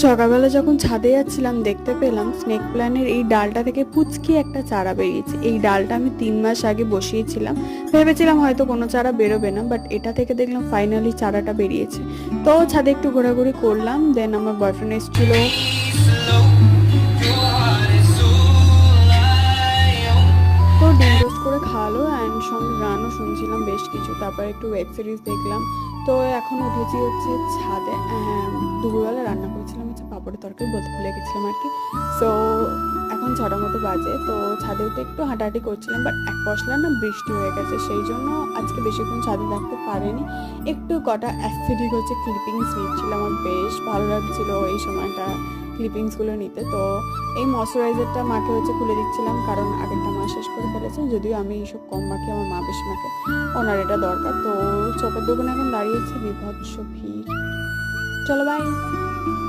সকালবেলা যখন ছাদে যাচ্ছিলাম দেখতে পেলাম স্নেক প্ল্যান্টের এই ডালটা থেকে পুচকি একটা চারা বেরিয়েছে। এই ডালটা আমি 3 মাস আগে বসিয়েছিলাম, ভেবেছিলাম হয়তো কোনো চারা বেরোবে না, বাট এটা থেকে দেখলাম ফাইনালি চারাটা বেরিয়েছে। তো ছাদে একটু ঘোরাঘুরি করলাম, দেন আমার বয়ফ্রেন্ড এসেছিল, তো ডিম টোস্ট করে খাওয়ালো অ্যান্ড সঙ্গে গানও শুনছিলাম বেশ কিছু, তারপর একটু ওয়েব সিরিজ দেখলাম। তো এখন উঠেছি হচ্ছে ছাদে। দুপুরবেলা রান্না করেছিলাম হচ্ছে পাঁপড়ের তরকারি, বলতে ভুলে গেছিলাম আর কি। সো এখন 6টার মতো বাজে, তো ছাদে উঠে একটু হাঁটাহাঁটি করছিলাম, বাট এক পশলা না বৃষ্টি হয়ে গেছে, সেই জন্য আজকে বেশিক্ষণ ছাদে থাকতে পারিনি। একটু কটা অ্যাস্থেটিক হচ্ছে ক্লিপিংস নিচ্ছিলাম, আমার বেশ ভালো লাগছিলো এই সময়টা ক্লিপিংসগুলো নিতে। তো এই ময়শ্চারাইজারটা মাকে হচ্ছে খুলে দিচ্ছিলাম, কারণ আগেরটা মা শেষ করে ফেলেছেন, যদিও আমি এইসব কম মাখি, আমার মা বেশি মাখে, ওনার এটা দরকার। তো চপের দোকানে এখন দাঁড়িয়েছি, বিভৎস ভিড়। চলো বাই।